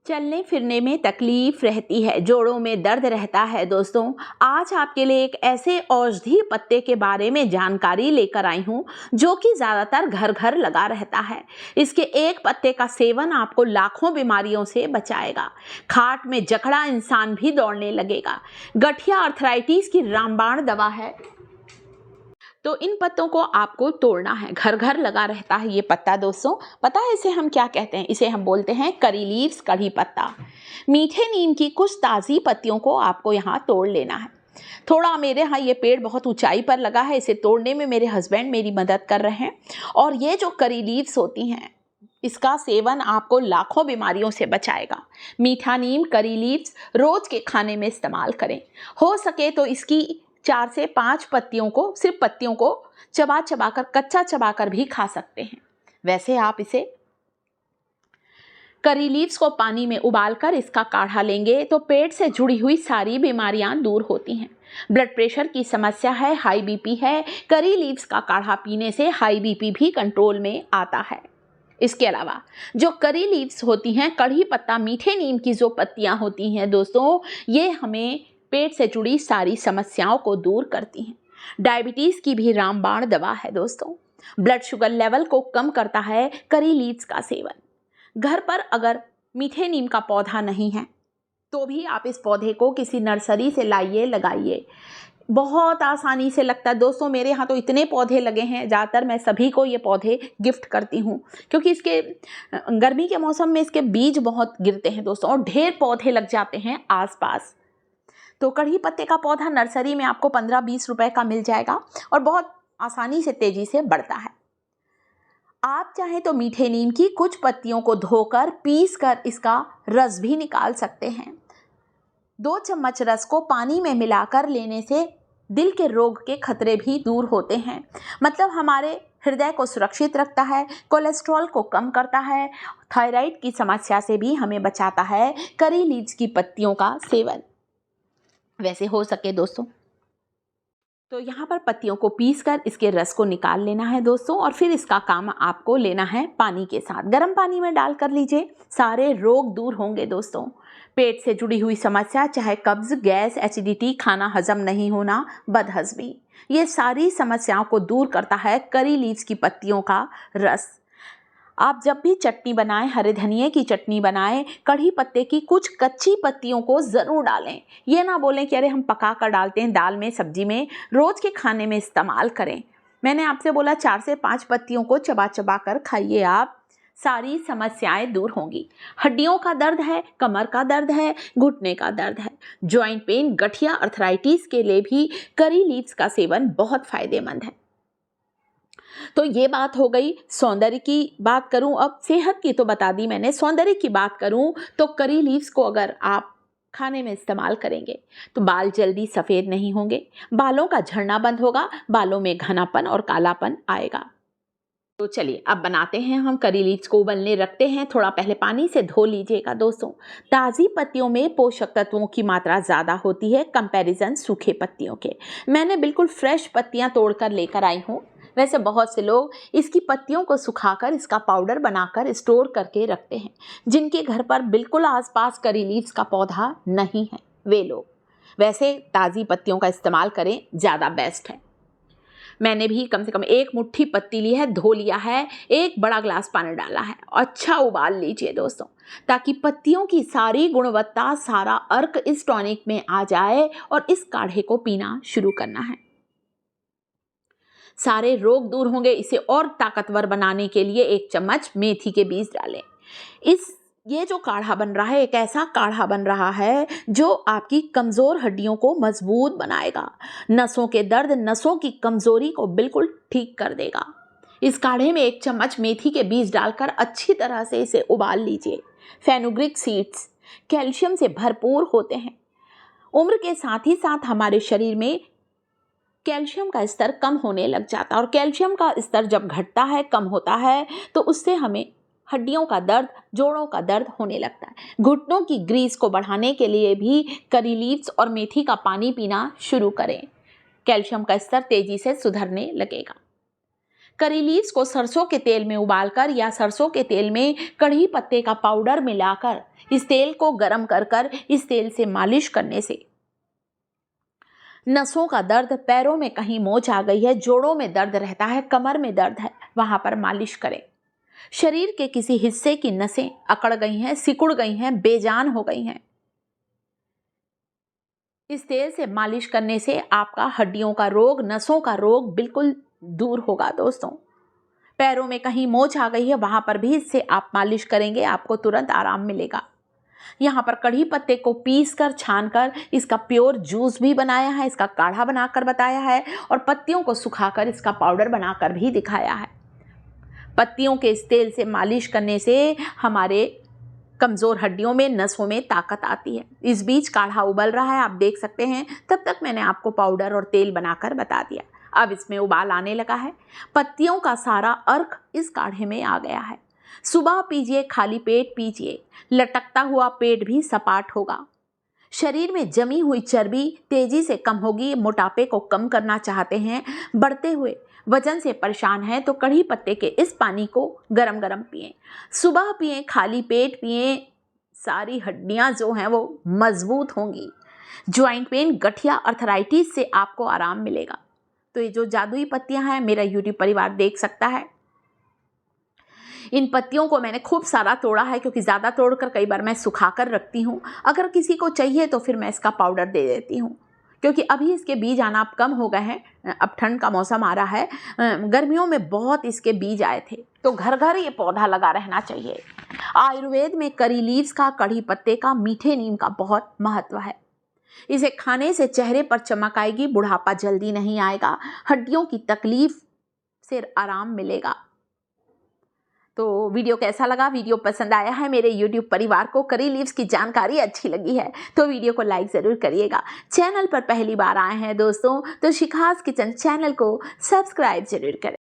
चलने फिरने में तकलीफ रहती है, जोड़ों में दर्द रहता है दोस्तों। आज आपके लिए एक ऐसे औषधि पत्ते के बारे में जानकारी लेकर आई हूँ जो कि ज़्यादातर घर घर लगा रहता है। इसके एक पत्ते का सेवन आपको लाखों बीमारियों से बचाएगा। खाट में जकड़ा इंसान भी दौड़ने लगेगा। गठिया अर्थराइटिस की रामबाण दवा है। तो इन पत्तों को आपको तोड़ना है। घर घर लगा रहता है ये पत्ता दोस्तों। पता है इसे हम क्या कहते हैं? इसे हम बोलते हैं करी लीव्स, कड़ी पत्ता। मीठे नीम की कुछ ताज़ी पत्तियों को आपको यहाँ तोड़ लेना है। थोड़ा मेरे यहाँ ये पेड़ बहुत ऊंचाई पर लगा है, इसे तोड़ने में मेरे हस्बैंड मेरी मदद कर रहे हैं। और ये जो करी लीव्स होती हैं, इसका सेवन आपको लाखों बीमारियों से बचाएगा। मीठा नीम, करी लीव्स रोज के खाने में इस्तेमाल करें। हो सके तो इसकी 4 से 5 पत्तियों को, सिर्फ पत्तियों को चबा चबा कर, कच्चा चबा कर भी खा सकते हैं। वैसे आप इसे करी लीव्स को पानी में उबालकर इसका काढ़ा लेंगे तो पेट से जुड़ी हुई सारी बीमारियां दूर होती हैं। ब्लड प्रेशर की समस्या है, हाई बीपी है, करी लीव्स का काढ़ा पीने से हाई बीपी भी कंट्रोल में आता है। इसके अलावा जो करी लीव्स होती हैं, कड़ी पत्ता, मीठे नीम की जो पत्तियां होती हैं दोस्तों, ये हमें पेट से जुड़ी सारी समस्याओं को दूर करती हैं। डायबिटीज़ की भी रामबाण दवा है दोस्तों। ब्लड शुगर लेवल को कम करता है करी लीव्स का सेवन। घर पर अगर मीठे नीम का पौधा नहीं है तो भी आप इस पौधे को किसी नर्सरी से लाइए, लगाइए। बहुत आसानी से लगता है दोस्तों। मेरे यहाँ तो इतने पौधे लगे हैं, ज़्यादातर मैं सभी को ये पौधे गिफ्ट करती हूँ क्योंकि इसके गर्मी के मौसम में इसके बीज बहुत गिरते हैं दोस्तों और ढेर पौधे लग जाते हैं आसपास। तो कड़ी पत्ते का पौधा नर्सरी में आपको 15-20 रुपए का मिल जाएगा और बहुत आसानी से, तेजी से बढ़ता है। आप चाहें तो मीठे नीम की कुछ पत्तियों को धोकर, पीस कर इसका रस भी निकाल सकते हैं। 2 चम्मच रस को पानी में मिलाकर लेने से दिल के रोग के खतरे भी दूर होते हैं। मतलब हमारे हृदय को सुरक्षित रखता है, कोलेस्ट्रॉल को कम करता है, थायराइड की समस्या से भी हमें बचाता है करी लीव्स की पत्तियों का सेवन। वैसे हो सके दोस्तों तो यहाँ पर पत्तियों को पीसकर इसके रस को निकाल लेना है दोस्तों और फिर इसका काम आपको लेना है पानी के साथ। गर्म पानी में डाल कर लीजिए, सारे रोग दूर होंगे दोस्तों। पेट से जुड़ी हुई समस्या, चाहे कब्ज, गैस, एसिडिटी, खाना हजम नहीं होना, बदहजमी, ये सारी समस्याओं को दूर करता है करी लीव्स की पत्तियों का रस। आप जब भी चटनी बनाएं, हरे धनिए की चटनी बनाएं, कड़ी पत्ते की कुछ कच्ची पत्तियों को ज़रूर डालें। ये ना बोलें कि अरे हम पका कर डालते हैं दाल में, सब्जी में। रोज़ के खाने में इस्तेमाल करें। मैंने आपसे बोला 4 से 5 पत्तियों को चबा चबा कर खाइए आप, सारी समस्याएं दूर होंगी। हड्डियों का दर्द है, कमर का दर्द है, घुटने का दर्द है, जॉइंट पेन, गठिया अर्थराइटिस के लिए भी करी लीव्स का सेवन बहुत फायदेमंद है। तो ये बात हो गई सौंदर्य की। बात करूं अब सेहत की, तो बता दी मैंने। सौंदर्य की बात करूं तो करी लीव्स को अगर आप खाने में इस्तेमाल करेंगे तो बाल जल्दी सफ़ेद नहीं होंगे, बालों का झड़ना बंद होगा, बालों में घनापन और कालापन आएगा। तो चलिए अब बनाते हैं हम। करी लीव्स को उबलने रखते हैं। थोड़ा पहले पानी से धो लीजिएगा दोस्तों। ताज़ी पत्तियों में पोषक तत्वों की मात्रा ज़्यादा होती है कंपैरिजन सूखे पत्तियों के। मैंने बिल्कुल फ्रेश पत्तियां तोड़कर लेकर आई हूँ। वैसे बहुत से लोग इसकी पत्तियों को सुखाकर इसका पाउडर बनाकर स्टोर करके रखते हैं। जिनके घर पर बिल्कुल आसपास करी लीव्स का पौधा नहीं है वे लोग वैसे ताज़ी पत्तियों का इस्तेमाल करें, ज़्यादा बेस्ट है। मैंने भी कम से कम 1 मुट्ठी पत्ती ली है, धो लिया है, 1 बड़ा ग्लास पानी डाला है। अच्छा उबाल लीजिए दोस्तों ताकि पत्तियों की सारी गुणवत्ता, सारा अर्क इस टॉनिक में आ जाए और इस काढ़े को पीना शुरू करना है। सारे रोग दूर होंगे। इसे और ताकतवर बनाने के लिए 1 चम्मच मेथी के बीज डालें। ये जो काढ़ा बन रहा है, एक ऐसा काढ़ा बन रहा है जो आपकी कमज़ोर हड्डियों को मजबूत बनाएगा। नसों के दर्द, नसों की कमज़ोरी को बिल्कुल ठीक कर देगा। इस काढ़े में 1 चम्मच मेथी के बीज डालकर अच्छी तरह से इसे उबाल लीजिए। फेनुग्रीक सीड्स कैल्शियम से भरपूर होते हैं। उम्र के साथ ही साथ हमारे शरीर में कैल्शियम का स्तर कम होने लग जाता है और कैल्शियम का स्तर जब घटता है, कम होता है, तो उससे हमें हड्डियों का दर्द, जोड़ों का दर्द होने लगता है। घुटनों की ग्रीस को बढ़ाने के लिए भी करी लीव्स और मेथी का पानी पीना शुरू करें। कैल्शियम का स्तर तेजी से सुधरने लगेगा। करी लीव्स को सरसों के तेल में उबालकर या सरसों के तेल में कड़ी पत्ते का पाउडर मिलाकर इस तेल को गर्म कर इस तेल से मालिश करने से नसों का दर्द, पैरों में कहीं मोच आ गई है, जोड़ों में दर्द रहता है, कमर में दर्द है, वहां पर मालिश करें। शरीर के किसी हिस्से की नसें अकड़ गई हैं, सिकुड़ गई हैं, बेजान हो गई हैं, इस तेल से मालिश करने से आपका हड्डियों का रोग, नसों का रोग बिल्कुल दूर होगा दोस्तों। पैरों में कहीं मोच आ गई है, वहां पर भी इससे आप मालिश करेंगे, आपको तुरंत आराम मिलेगा। यहाँ पर कड़ी पत्ते को पीसकर छानकर इसका प्योर जूस भी बनाया है, इसका काढ़ा बनाकर बताया है और पत्तियों को सुखाकर इसका पाउडर बनाकर भी दिखाया है। पत्तियों के इस तेल से मालिश करने से हमारे कमज़ोर हड्डियों में, नसों में ताकत आती है। इस बीच काढ़ा उबल रहा है, आप देख सकते हैं। तब तक मैंने आपको पाउडर और तेल बनाकर बता दिया। अब इसमें उबाल आने लगा है। पत्तियों का सारा अर्क इस काढ़े में आ गया है। सुबह पीजिए, खाली पेट पीजिए, लटकता हुआ पेट भी सपाट होगा। शरीर में जमी हुई चर्बी तेजी से कम होगी। मोटापे को कम करना चाहते हैं, बढ़ते हुए वजन से परेशान हैं, तो कड़ी पत्ते के इस पानी को गरम गरम पिएं। सुबह पिएं, खाली पेट पिएं। सारी हड्डियां जो हैं वो मजबूत होंगी। ज्वाइंट पेन, गठिया, अर्थराइटिस से आपको आराम मिलेगा। तो ये जो जादुई पत्तियां हैं, मेरा यूट्यूब परिवार देख सकता है। इन पत्तियों को मैंने खूब सारा तोड़ा है, क्योंकि ज़्यादा तोड़कर कई बार मैं सुखा कर रखती हूँ। अगर किसी को चाहिए तो फिर मैं इसका पाउडर दे देती हूँ, क्योंकि अभी इसके बीज आना अब कम हो गए हैं। अब ठंड का मौसम आ रहा है, गर्मियों में बहुत इसके बीज आए थे। तो घर घर ये पौधा लगा रहना चाहिए। आयुर्वेद में करी लीव्स का, कड़ी पत्ते का, मीठे नीम का बहुत महत्व है। इसे खाने से चेहरे पर चमक आएगी, बुढ़ापा जल्दी नहीं आएगा, हड्डियों की तकलीफ से आराम मिलेगा। तो वीडियो कैसा लगा? वीडियो पसंद आया है मेरे YouTube परिवार को, करी लीव्स की जानकारी अच्छी लगी है तो वीडियो को लाइक ज़रूर करिएगा। चैनल पर पहली बार आए हैं दोस्तों तो शिखास किचन चैनल को सब्सक्राइब जरूर करें।